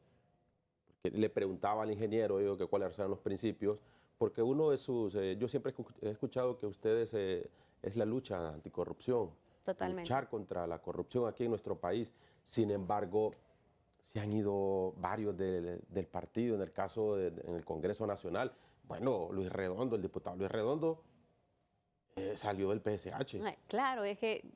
porque le preguntaba al ingeniero yo, que cuáles eran los principios, porque uno de sus, yo siempre he escuchado que ustedes es la lucha anticorrupción. Totalmente. Luchar contra la corrupción aquí en nuestro país. Sin embargo, se han ido varios del partido, en el caso en el Congreso Nacional. Bueno, Luis Redondo, el diputado Luis Redondo, salió del PSH. Claro, es que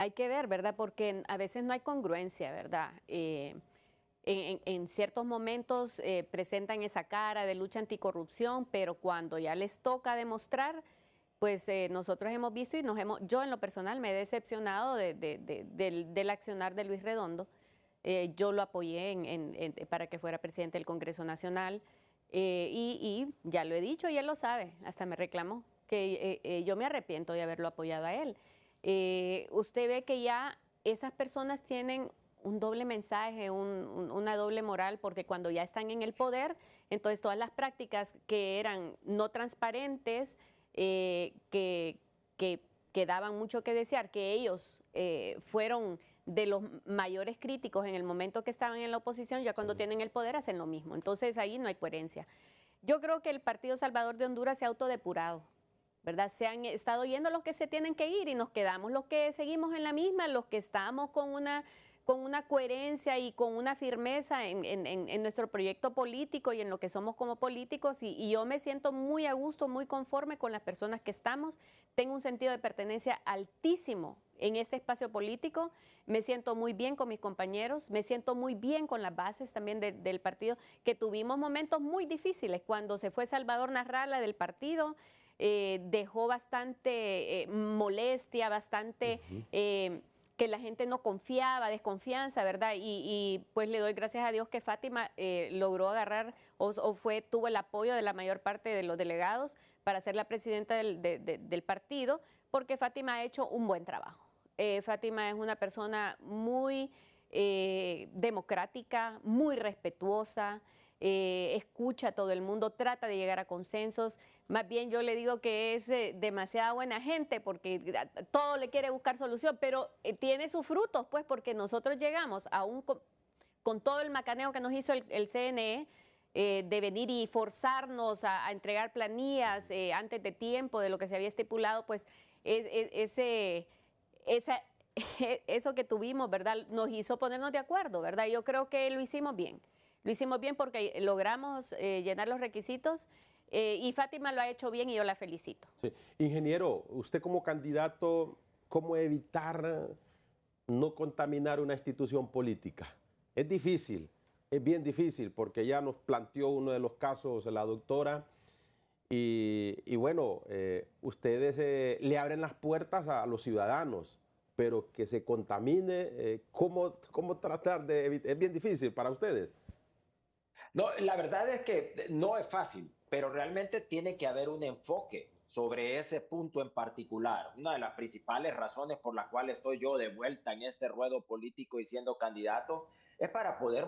hay que ver, ¿verdad? Porque a veces no hay congruencia, ¿verdad? En ciertos momentos presentan esa cara de lucha anticorrupción, pero cuando ya les toca demostrar, pues nosotros hemos visto y yo en lo personal me he decepcionado del accionar de Luis Redondo. Yo lo apoyé para que fuera presidente del Congreso Nacional y ya lo he dicho y él lo sabe, hasta me reclamó que yo me arrepiento de haberlo apoyado a él. Usted ve que ya esas personas tienen un doble mensaje, una doble moral, porque cuando ya están en el poder, entonces todas las prácticas que eran no transparentes, que daban mucho que desear, que ellos fueron de los mayores críticos en el momento que estaban en la oposición, ya cuando tienen el poder hacen lo mismo. Entonces ahí no hay coherencia. Yo creo que el Partido Salvador de Honduras se ha autodepurado, ¿verdad? Se han estado yendo los que se tienen que ir y nos quedamos los que seguimos en la misma, los que estamos con una coherencia y con una firmeza en nuestro proyecto político y en lo que somos como políticos y yo me siento muy a gusto, muy conforme con las personas que estamos. Tengo un sentido de pertenencia altísimo en este espacio político, me siento muy bien con mis compañeros, me siento muy bien con las bases también del partido, que tuvimos momentos muy difíciles cuando se fue Salvador Narrala del partido. Dejó bastante molestia, bastante que la gente no confiaba, desconfianza, ¿verdad? Y pues le doy gracias a Dios que Fátima logró agarrar tuvo el apoyo de la mayor parte de los delegados para ser la presidenta del partido, porque Fátima ha hecho un buen trabajo. Fátima es una persona muy democrática, muy respetuosa, escucha a todo el mundo, trata de llegar a consensos. Más bien yo le digo que es demasiada buena gente porque todo le quiere buscar solución, pero tiene sus frutos, pues, porque nosotros llegamos aún con todo el macaneo que nos hizo el CNE, de venir y forzarnos a entregar planillas antes de tiempo de lo que se había estipulado, pues eso que tuvimos, ¿verdad? Nos hizo ponernos de acuerdo, ¿verdad? Yo creo que lo hicimos bien. Lo hicimos bien porque logramos llenar los requisitos y Fátima lo ha hecho bien y yo la felicito. Sí. Ingeniero, usted como candidato, ¿cómo evitar no contaminar una institución política? Es difícil, es bien difícil porque ya nos planteó uno de los casos la doctora y bueno, ustedes le abren las puertas a los ciudadanos, pero que se contamine, ¿cómo tratar de evitar? Es bien difícil para ustedes. No, la verdad es que no es fácil, pero realmente tiene que haber un enfoque sobre ese punto en particular. Una de las principales razones por las cuales estoy yo de vuelta en este ruedo político y siendo candidato es para poder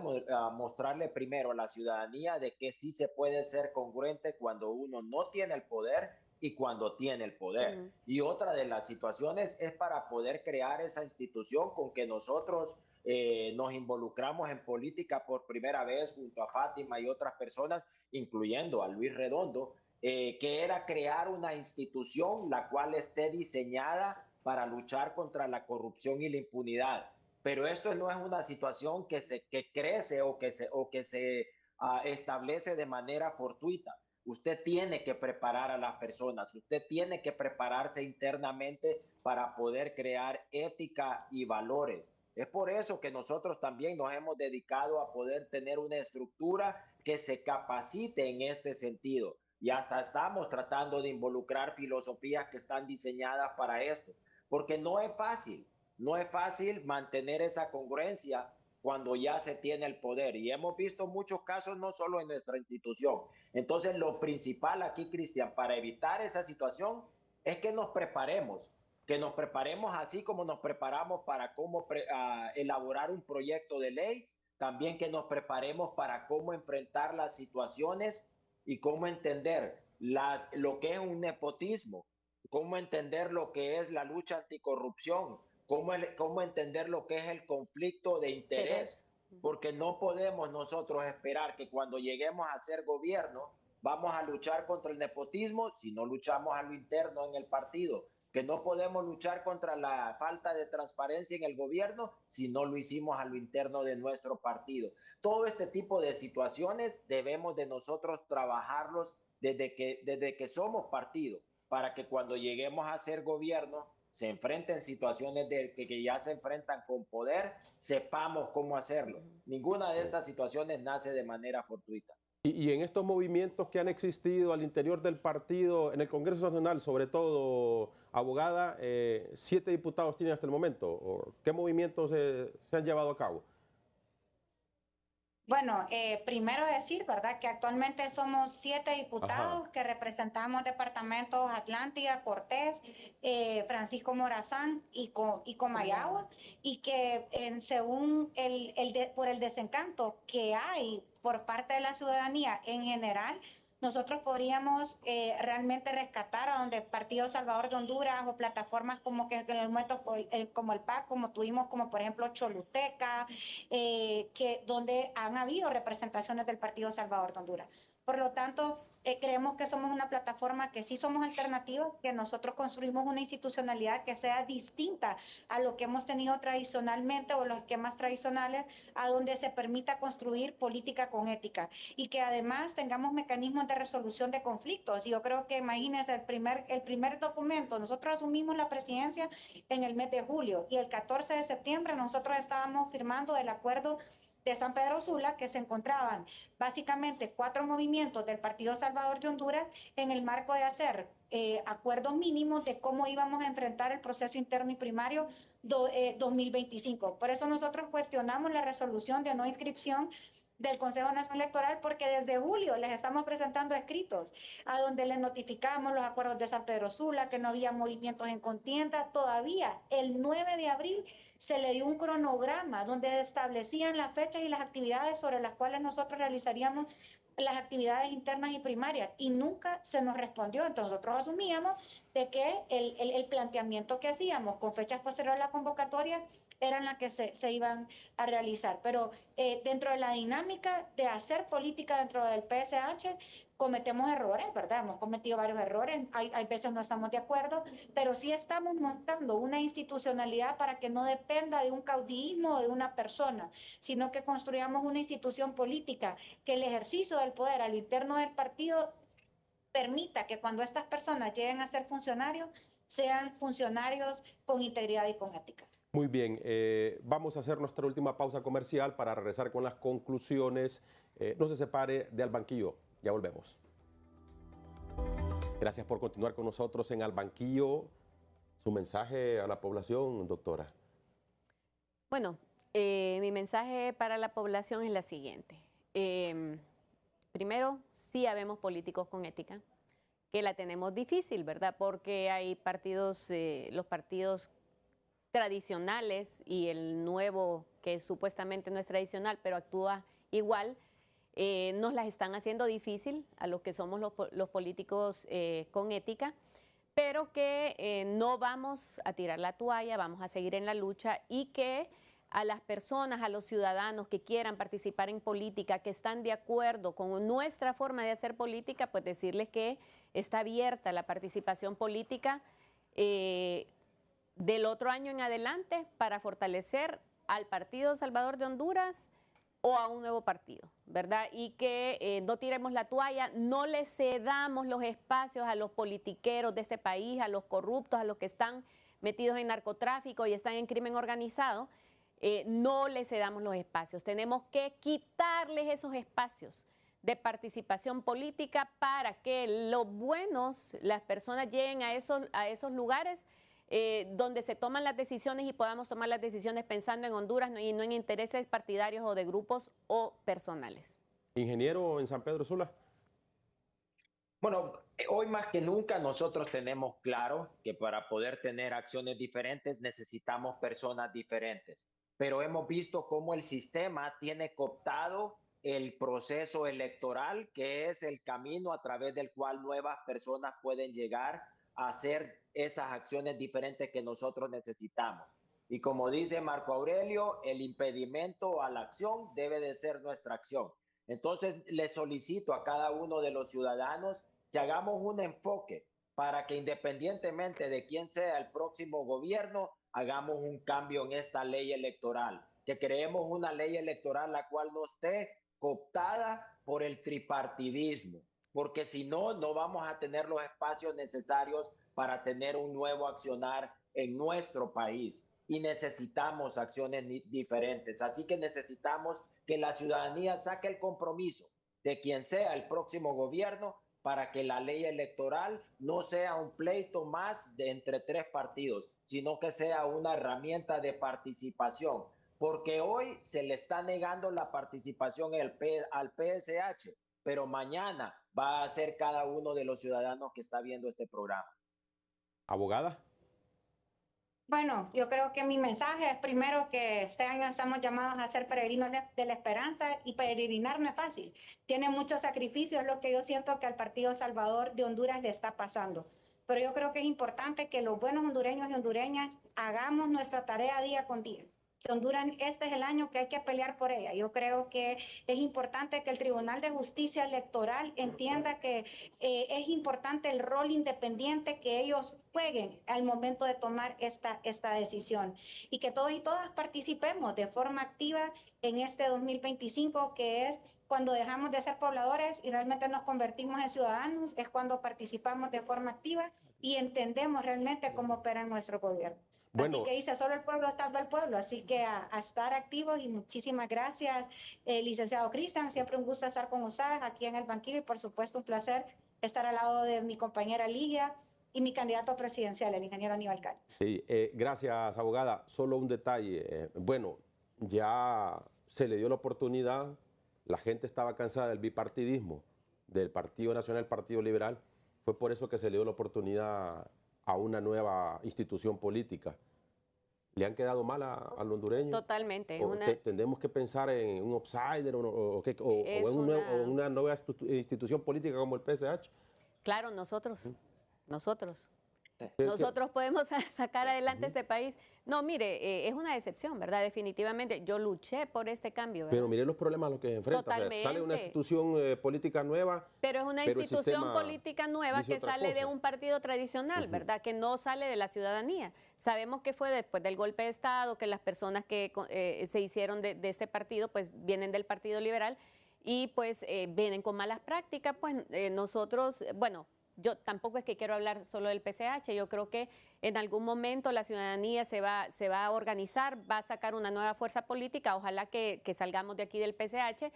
mostrarle primero a la ciudadanía de que sí se puede ser congruente cuando uno no tiene el poder y cuando tiene el poder. Y otra de las situaciones es para poder crear esa institución con que nosotros nos involucramos en política por primera vez junto a Fátima y otras personas, incluyendo a Luis Redondo, que era crear una institución la cual esté diseñada para luchar contra la corrupción y la impunidad. Pero esto no es una situación que crece o que se establece de manera fortuita. Usted tiene que preparar a las personas, usted tiene que prepararse internamente para poder crear ética y valores. Es por eso que nosotros también nos hemos dedicado a poder tener una estructura que se capacite en este sentido. Y hasta estamos tratando de involucrar filosofías que están diseñadas para esto. Porque no es fácil mantener esa congruencia cuando ya se tiene el poder. Y hemos visto muchos casos, no solo en nuestra institución. Entonces, lo principal aquí, Cristian, para evitar esa situación es que nos preparemos así como nos preparamos para cómo elaborar un proyecto de ley, también que nos preparemos para cómo enfrentar las situaciones y cómo entender lo que es un nepotismo, cómo entender lo que es la lucha anticorrupción, cómo entender lo que es el conflicto de interés, porque no podemos nosotros esperar que cuando lleguemos a ser gobierno vamos a luchar contra el nepotismo si no luchamos a lo interno en el partido, que no podemos luchar contra la falta de transparencia en el gobierno si no lo hicimos a lo interno de nuestro partido. Todo este tipo de situaciones debemos de nosotros trabajarlos desde que somos partido, para que cuando lleguemos a ser gobierno se enfrenten situaciones que ya se enfrentan con poder, sepamos cómo hacerlo. Ninguna de estas situaciones nace de manera fortuita. Y en estos movimientos que han existido al interior del partido, en el Congreso Nacional, sobre todo, abogada, 7 diputados tienen hasta el momento. ¿Qué movimientos se han llevado a cabo? Bueno, primero decir, ¿verdad?, que actualmente somos 7 diputados Ajá. que representamos departamentos Atlántida, Cortés, Francisco Morazán y Comayagua, y que según por el desencanto que hay por parte de la ciudadanía en general, nosotros podríamos realmente rescatar a donde Partido Salvador de Honduras o plataformas como que en el momento como el PAC, como tuvimos como por ejemplo Choluteca, donde han habido representaciones del Partido Salvador de Honduras. Por lo tanto, creemos que somos una plataforma que sí somos alternativos, que nosotros construimos una institucionalidad que sea distinta a lo que hemos tenido tradicionalmente o los esquemas tradicionales, a donde se permita construir política con ética y que además tengamos mecanismos de resolución de conflictos. Y yo creo que, imagínense, el primer documento, nosotros asumimos la presidencia en el mes de julio y el 14 de septiembre nosotros estábamos firmando el acuerdo de San Pedro Sula, que se encontraban básicamente 4 movimientos del Partido Salvador de Honduras en el marco de hacer acuerdos mínimos de cómo íbamos a enfrentar el proceso interno y primario 2025. Por eso nosotros cuestionamos la resolución de no inscripción del Consejo Nacional Electoral, porque desde julio les estamos presentando escritos a donde les notificamos los acuerdos de San Pedro Sula, que no había movimientos en contienda. Todavía el 9 de abril se le dio un cronograma donde establecían las fechas y las actividades sobre las cuales nosotros realizaríamos las actividades internas y primarias, y nunca se nos respondió. Entonces nosotros asumíamos de que el planteamiento que hacíamos con fechas posteriores a la convocatoria eran las que se iban a realizar. Pero dentro de la dinámica de hacer política dentro del PSH, cometemos errores, ¿verdad? Hemos cometido varios errores, hay veces no estamos de acuerdo, pero sí estamos montando una institucionalidad para que no dependa de un caudillismo o de una persona, sino que construyamos una institución política, que el ejercicio del poder al interno del partido permita que cuando estas personas lleguen a ser funcionarios, sean funcionarios con integridad y con ética. Muy bien, vamos a hacer nuestra última pausa comercial para regresar con las conclusiones. No se separe de Al Banquillo, ya volvemos. Gracias por continuar con nosotros en Al Banquillo. Su mensaje a la población, doctora. Bueno, mi mensaje para la población es la siguiente. Primero, sí habemos políticos con ética, que la tenemos difícil, ¿verdad? Porque hay partidos, los partidos tradicionales y el nuevo, que supuestamente no es tradicional, pero actúa igual, nos las están haciendo difícil a los que somos los políticos con ética, pero que no vamos a tirar la toalla, vamos a seguir en la lucha, y que a las personas, a los ciudadanos que quieran participar en política, que están de acuerdo con nuestra forma de hacer política, pues decirles que está abierta la participación política del otro año en adelante para fortalecer al Partido Salvador de Honduras o a un nuevo partido, ¿verdad? Y que no tiremos la toalla, no le cedamos los espacios a los politiqueros de este país, a los corruptos, a los que están metidos en narcotráfico y están en crimen organizado. No les cedamos los espacios. Tenemos que quitarles esos espacios de participación política para que los buenos, las personas lleguen a esos lugares donde se toman las decisiones y podamos tomar las decisiones pensando en Honduras y no en intereses partidarios o de grupos o personales. Ingeniero en San Pedro Sula. Bueno, hoy más que nunca nosotros tenemos claro que para poder tener acciones diferentes necesitamos personas diferentes, pero hemos visto cómo el sistema tiene cooptado el proceso electoral, que es el camino a través del cual nuevas personas pueden llegar a hacer esas acciones diferentes que nosotros necesitamos. Y como dice Marco Aurelio, el impedimento a la acción debe de ser nuestra acción. Entonces, le solicito a cada uno de los ciudadanos que hagamos un enfoque para que, independientemente de quién sea el próximo gobierno, hagamos un cambio en esta ley electoral, que creemos una ley electoral la cual no esté cooptada por el tripartidismo, porque si no, no vamos a tener los espacios necesarios para tener un nuevo accionar en nuestro país, y necesitamos acciones diferentes. Así que necesitamos que la ciudadanía saque el compromiso de quien sea el próximo gobierno para que la ley electoral no sea un pleito más de entre tres partidos, sino que sea una herramienta de participación, porque hoy se le está negando la participación al PSH, pero mañana va a ser cada uno de los ciudadanos que está viendo este programa. Abogada. Bueno, yo creo que mi mensaje es primero que este año estamos llamados a ser peregrinos de la esperanza, y peregrinar no es fácil. Tiene muchos sacrificios, es lo que yo siento que al Partido Salvador de Honduras le está pasando. Pero yo creo que es importante que los buenos hondureños y hondureñas hagamos nuestra tarea día con día. Que Honduras, este es el año que hay que pelear por ella. Yo creo que es importante que el Tribunal de Justicia Electoral entienda que es importante el rol independiente que ellos jueguen al momento de tomar esta decisión, y que todos y todas participemos de forma activa en este 2025, que es cuando dejamos de ser pobladores y realmente nos convertimos en ciudadanos, es cuando participamos de forma activa y entendemos realmente cómo opera nuestro gobierno. Bueno, así que dice, solo el pueblo salva al pueblo, así que a estar activos, y muchísimas gracias, licenciado Cristian, siempre un gusto estar con ustedes aquí en el banquillo, y por supuesto un placer estar al lado de mi compañera Ligia y mi candidato presidencial, el ingeniero Aníbal Calix. Sí, gracias, abogada. Solo un detalle. Bueno, ya se le dio la oportunidad, la gente estaba cansada del bipartidismo, del Partido Nacional, Partido Liberal. Fue por eso que se le dio la oportunidad a una nueva institución política. ¿Le han quedado mal al hondureño? Totalmente. ¿Tendremos que pensar en un outsider o en una nueva institución política como el PSH? Claro, nosotros podemos sacar adelante este país. No, mire, es una decepción, ¿verdad? Definitivamente. Yo luché por este cambio, ¿verdad? Pero mire los problemas a los que enfrenta. Totalmente. O sea, sale una institución política nueva. Pero es una institución política nueva que sale de un partido tradicional, ¿verdad? Que no sale de la ciudadanía. Sabemos que fue después del golpe de Estado, que las personas que se hicieron de ese partido, pues vienen del Partido Liberal y pues vienen con malas prácticas. Pues nosotros, bueno, yo tampoco es que quiero hablar solo del PSH, yo creo que en algún momento la ciudadanía se va a organizar, va a sacar una nueva fuerza política, ojalá que salgamos de aquí del PSH,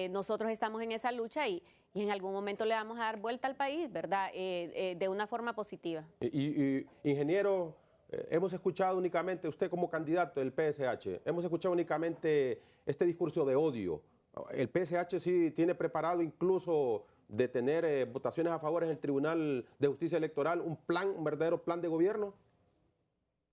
nosotros estamos en esa lucha y en algún momento le vamos a dar vuelta al país, ¿verdad? De una forma positiva. Ingeniero, hemos escuchado únicamente, usted como candidato del PSH, hemos escuchado únicamente este discurso de odio. El PSH sí tiene preparado incluso de tener votaciones a favor en el Tribunal de Justicia Electoral, un verdadero plan de gobierno.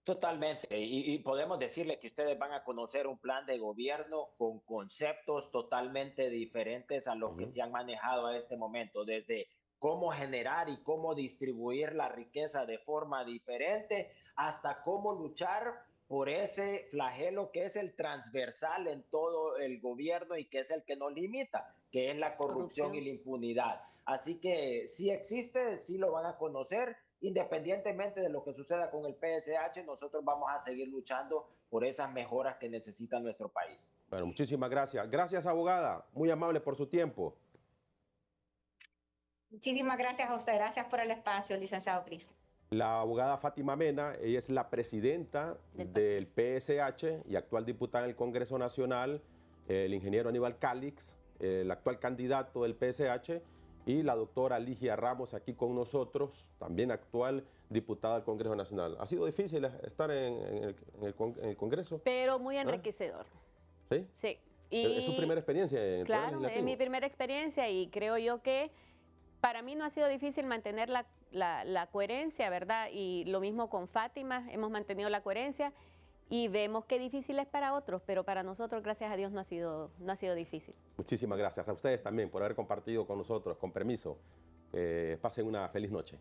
Totalmente, y podemos decirle que ustedes van a conocer un plan de gobierno con conceptos totalmente diferentes a los que se han manejado a este momento, desde cómo generar y cómo distribuir la riqueza de forma diferente, hasta cómo luchar por ese flagelo que es el transversal en todo el gobierno y que es el que nos limita, que es la corrupción y la impunidad. Así que sí existe, sí lo van a conocer. Independientemente de lo que suceda con el PSH, nosotros vamos a seguir luchando por esas mejoras que necesita nuestro país. Bueno, muchísimas gracias. Gracias, abogada. Muy amable por su tiempo. Muchísimas gracias a usted. Gracias por el espacio, licenciado Cristian. La abogada Fátima Mena, ella es la presidenta del PSH y actual diputada en el Congreso Nacional, el ingeniero Aníbal Calix, el actual candidato del PSH, y la doctora Ligia Ramos aquí con nosotros, también actual diputada del Congreso Nacional. ¿Ha sido difícil estar en el Congreso? Pero muy enriquecedor. ¿Sí? Sí. ¿Es su primera experiencia en el Poder Legislativo? Claro, es mi primera experiencia y creo yo que para mí no ha sido difícil mantener la coherencia, ¿verdad? Y lo mismo con Fátima, hemos mantenido la coherencia y vemos qué difícil es para otros, pero para nosotros, gracias a Dios, no ha sido difícil. Muchísimas gracias a ustedes también por haber compartido con nosotros. Con permiso, pasen una feliz noche.